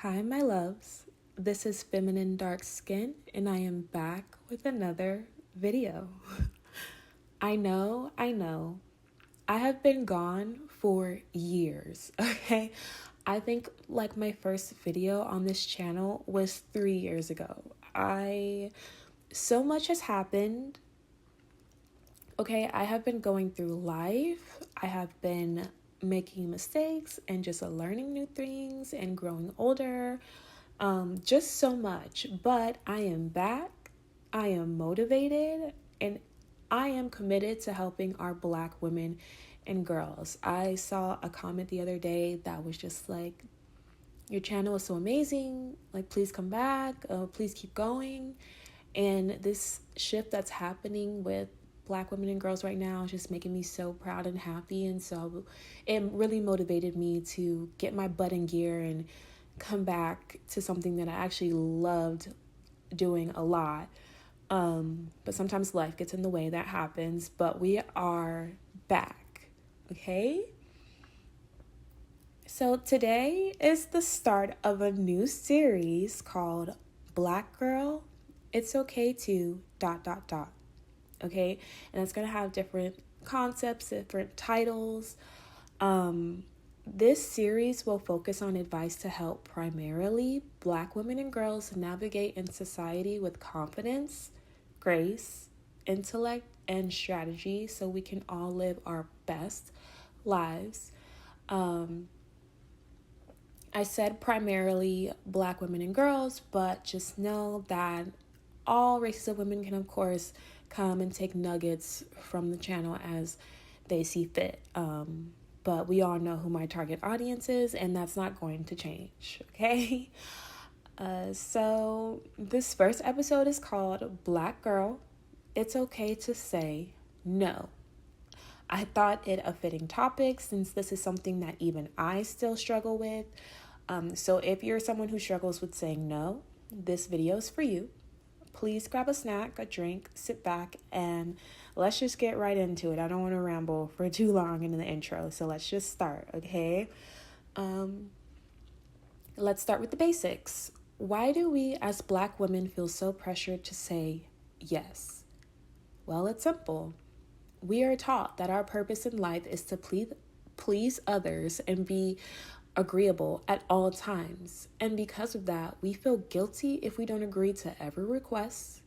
Hi, my loves. This is Feminine Dark Skin, and I am back with another video. I know. I have been gone for years, okay? I think my first video on this channel was 3 years ago. So much has happened. Okay, I have been going through life. I have been making mistakes and just learning new things and growing older. Just so much. But I am back. I am motivated and I am committed to helping our Black women and girls. I saw a comment the other day that was just like, your channel is so amazing. Like, please come back. Please keep going. And this shift that's happening with Black women and girls right now is just making me so proud and happy. And so it really motivated me to get my butt in gear and come back to something that I actually loved doing a lot. But sometimes life gets in the way, that happens. But we are back, okay? So today is the start of a new series called Black Girl, It's Okay to ... Okay, and it's gonna have different concepts, different titles. This series will focus on advice to help primarily Black women and girls navigate in society with confidence, grace, intellect, and strategy so we can all live our best lives. I said primarily Black women and girls, but just know that all races of women can, of course, come and take nuggets from the channel as they see fit. But we all know who my target audience is, and that's not going to change, okay? So this first episode is called Black Girl, It's Okay to Say No. I thought it a fitting topic since this is something that even I still struggle with. So if you're someone who struggles with saying no, this video is for you. Please grab a snack, a drink, sit back, and let's just get right into it. I don't want to ramble for too long in the intro, so let's just start, okay? Let's start with the basics. Why do we as Black women feel so pressured to say yes? Well, it's simple. We are taught that our purpose in life is to please others and be agreeable at all times. And because of that, we feel guilty if we don't agree to every request,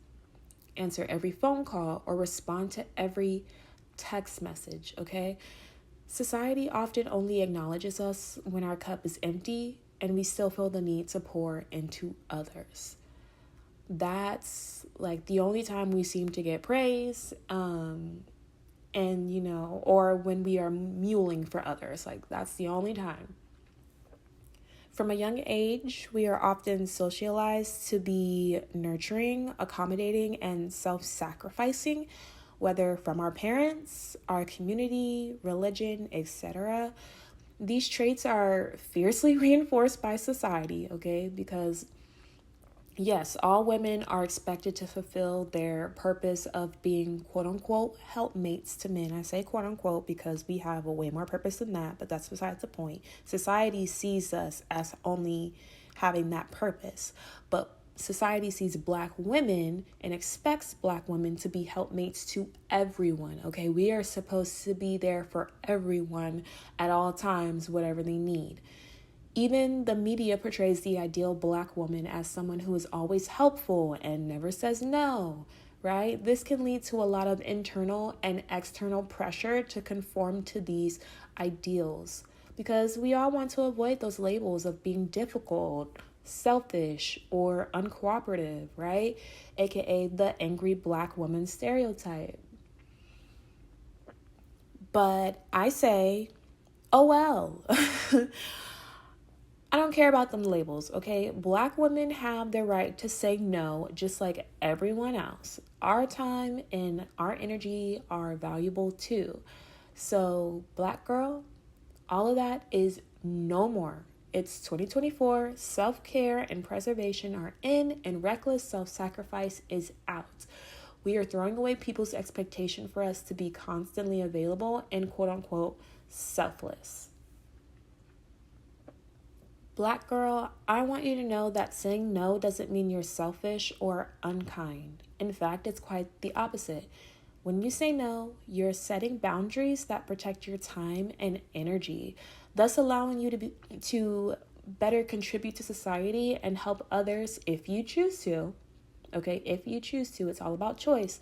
answer every phone call, or respond to every text message, okay? Society often only acknowledges us when our cup is empty and we still feel the need to pour into others. That's like the only time we seem to get praise. Or when we are muling for others, like that's the only time. From a young age, we are often socialized to be nurturing, accommodating, and self-sacrificing, whether from our parents, our community, religion, etc. These traits are fiercely reinforced by society, okay? Because yes, all women are expected to fulfill their purpose of being quote-unquote helpmates to men. I say quote-unquote because we have a way more purpose than that, but that's besides the point. Society sees us as only having that purpose, but society sees Black women and expects Black women to be helpmates to everyone, okay? We are supposed to be there for everyone at all times, whatever they need. Even the media portrays the ideal Black woman as someone who is always helpful and never says no, right? This can lead to a lot of internal and external pressure to conform to these ideals because we all want to avoid those labels of being difficult, selfish, or uncooperative, right? AKA the angry Black woman stereotype. But I say, oh well. I don't care about them labels, okay? Black women have the right to say no just like everyone else. Our time and our energy are valuable too. So, Black girl, all of that is no more. It's 2024, self-care and preservation are in, and reckless self-sacrifice is out. We are throwing away people's expectation for us to be constantly available and quote-unquote selfless. Black girl, I want you to know that saying no doesn't mean you're selfish or unkind. In fact, it's quite the opposite. When you say no, you're setting boundaries that protect your time and energy, thus allowing you to better contribute to society and help others if you choose to. Okay, if you choose to, it's all about choice,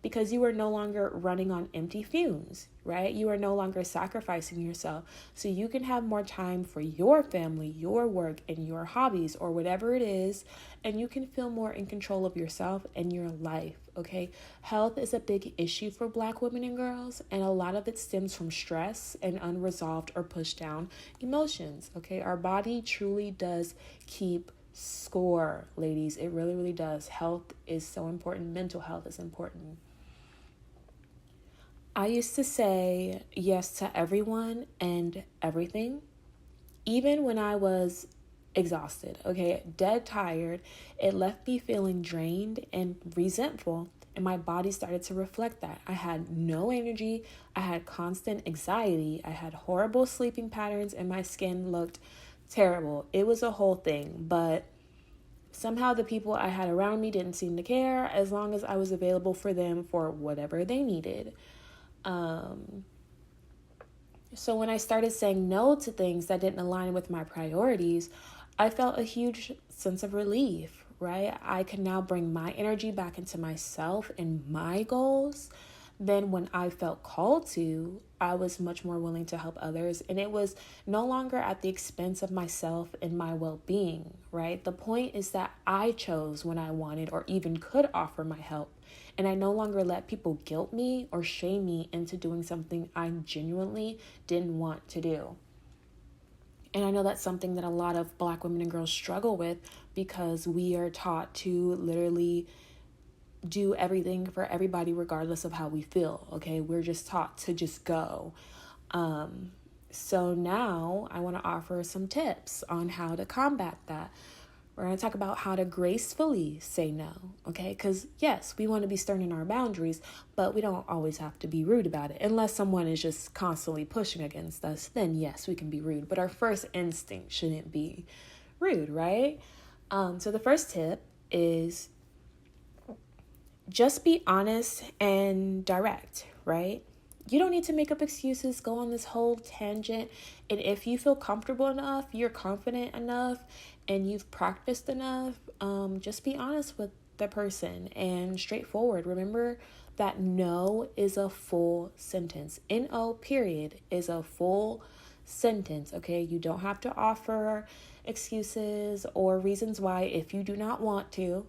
because you are no longer running on empty fumes, right? You are no longer sacrificing yourself. So you can have more time for your family, your work, and your hobbies, or whatever it is, and you can feel more in control of yourself and your life, okay? Health is a big issue for Black women and girls, and a lot of it stems from stress and unresolved or pushed down emotions, okay? Our body truly does keep score, ladies. It really, really does. Health is so important. Mental health is important. I used to say yes to everyone and everything, even when I was exhausted, okay, dead tired. It left me feeling drained and resentful, and my body started to reflect that. I had no energy, I had constant anxiety, I had horrible sleeping patterns, and my skin looked terrible. It was a whole thing, but somehow the people I had around me didn't seem to care as long as I was available for them for whatever they needed. So when I started saying no to things that didn't align with my priorities, I felt a huge sense of relief, right? I could now bring my energy back into myself and my goals. Then when I felt called to, I was much more willing to help others, and it was no longer at the expense of myself and my well-being, right? The point is that I chose when I wanted or even could offer my help, and I no longer let people guilt me or shame me into doing something I genuinely didn't want to do. And I know that's something that a lot of Black women and girls struggle with, because we are taught to literally do everything for everybody regardless of how we feel, okay? We're just taught to just go. So now I want to offer some tips on how to combat that. We're going to talk about how to gracefully say no, okay? Because yes, we want to be stern in our boundaries, but we don't always have to be rude about it. Unless someone is just constantly pushing against us, then yes, we can be rude. But our first instinct shouldn't be rude, right? So the first tip is just be honest and direct, right? You don't need to make up excuses, go on this whole tangent. And if you feel comfortable enough, you're confident enough, and you've practiced enough, just be honest with the person and straightforward. Remember that no is a full sentence. No, period, is a full sentence, okay? You don't have to offer excuses or reasons why if you do not want to.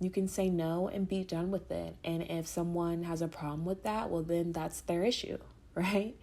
You can say no and be done with it. And if someone has a problem with that, well, then that's their issue, right?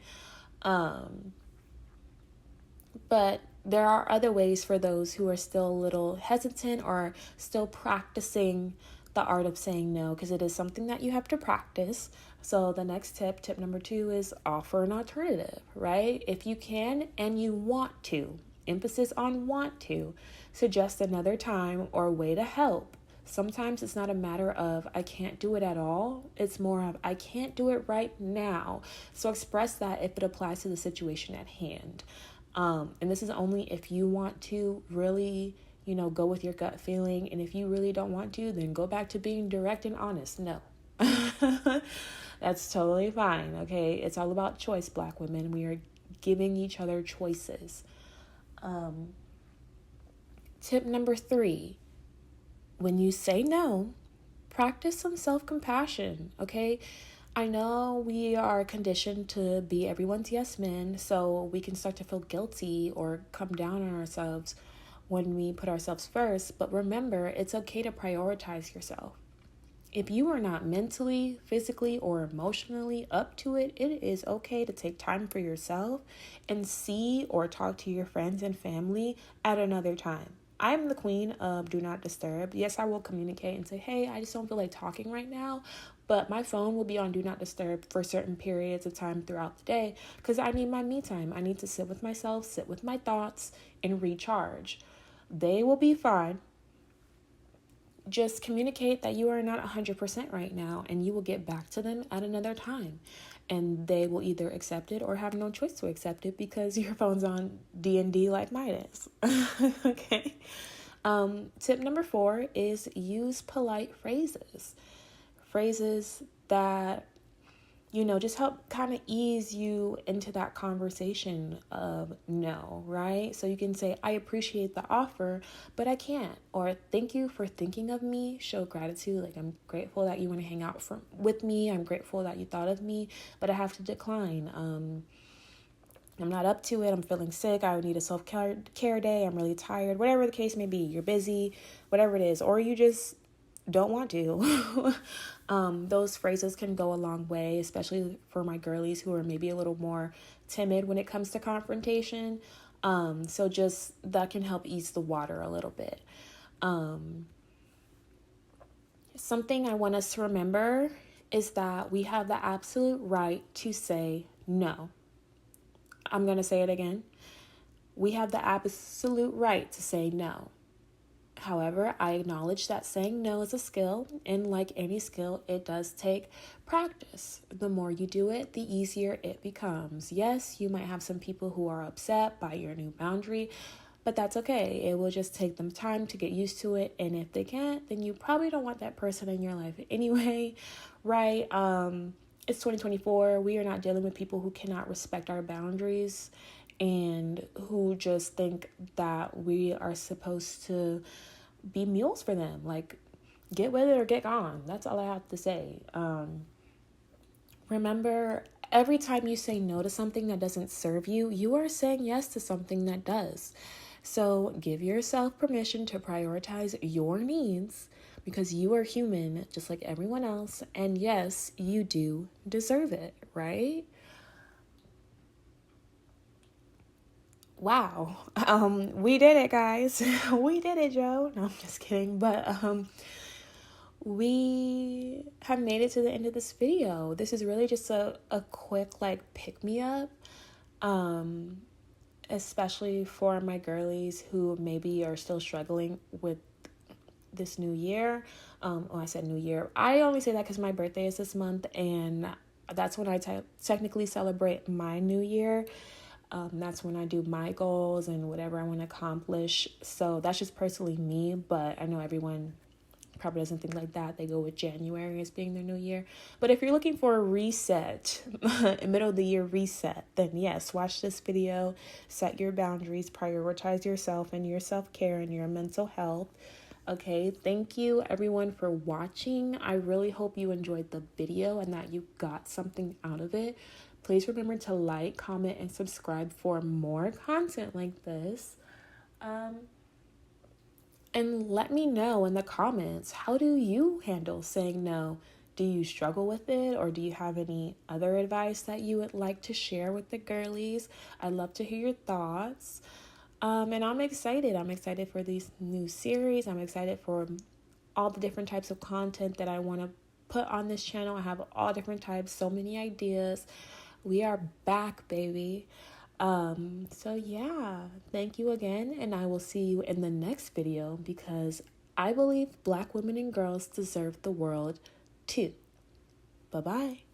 But there are other ways for those who are still a little hesitant or still practicing the art of saying no, because it is something that you have to practice. So the next tip number 2, is offer an alternative, right? If you can and you want to, emphasis on want to, suggest another time or way to help. Sometimes it's not a matter of I can't do it at all. It's more of I can't do it right now. So express that if it applies to the situation at hand. And this is only if you want to really, go with your gut feeling. And if you really don't want to, then go back to being direct and honest. No. That's totally fine, okay? It's all about choice, Black women. We are giving each other choices. Tip number 3. When you say no, practice some self-compassion, okay? I know we are conditioned to be everyone's yes men, so we can start to feel guilty or come down on ourselves when we put ourselves first. But remember, it's okay to prioritize yourself. If you are not mentally, physically, or emotionally up to it, it is okay to take time for yourself and see or talk to your friends and family at another time. I'm the queen of do not disturb. Yes, I will communicate and say, hey, I just don't feel like talking right now, but my phone will be on do not disturb for certain periods of time throughout the day because I need my me time. I need to sit with myself, sit with my thoughts, and recharge. They will be fine. Just communicate that you are not 100% right now, and you will get back to them at another time. and they will either accept it or have no choice to accept it because your phone's on D&D like mine is. Okay. Tip number 4 is use polite phrases. Phrases that, just help kind of ease you into that conversation of no, right? So you can say, I appreciate the offer, but I can't. Or thank you for thinking of me. Show gratitude. Like, I'm grateful that you want to hang out with me. I'm grateful that you thought of me, but I have to decline. I'm not up to it. I'm feeling sick. I need a self-care day. I'm really tired. Whatever the case may be. You're busy, whatever it is. Or you just don't want to. Those phrases can go a long way, especially for my girlies who are maybe a little more timid when it comes to confrontation. So just that can help ease the water a little bit. Something I want us to remember is that we have the absolute right to say no. I'm going to say it again. We have the absolute right to say no. However, I acknowledge that saying no is a skill, and like any skill, it does take practice. The more you do it, the easier it becomes. Yes, you might have some people who are upset by your new boundary, but that's okay. It will just take them time to get used to it, and if they can't, then you probably don't want that person in your life anyway, right? It's 2024. We are not dealing with people who cannot respect our boundaries and who just think that we are supposed to be mules for them. Like, get with it or get gone. That's all I have to say. Remember, every time you say no to something that doesn't serve you, you are saying yes to something that does. So give yourself permission to prioritize your needs because you are human just like everyone else. And yes, you do deserve it, right? Wow. We did it, guys. We did it, Joe. No, I'm just kidding. But we have made it to the end of this video. This is really just a quick pick me up. Especially for my girlies who maybe are still struggling with this new year. I said new year. I only say that because my birthday is this month, and that's when I technically celebrate my new year. That's when I do my goals and whatever I want to accomplish. So that's just personally me, but I know everyone probably doesn't think like that. They go with January as being their new year. But if you're looking for a reset, a middle of the year reset, then yes, watch this video, set your boundaries, prioritize yourself and your self-care and your mental health. Okay, thank you everyone for watching. I really hope you enjoyed the video and that you got something out of it. Please remember to like, comment, and subscribe for more content like this. And let me know in the comments, how do you handle saying no? Do you struggle with it, or do you have any other advice that you would like to share with the girlies? I'd love to hear your thoughts. And I'm excited. I'm excited for these new series. I'm excited for all the different types of content that I want to put on this channel. I have all different types, so many ideas. We are back, baby. So yeah, thank you again, and I will see you in the next video because I believe Black women and girls deserve the world too. Bye-bye.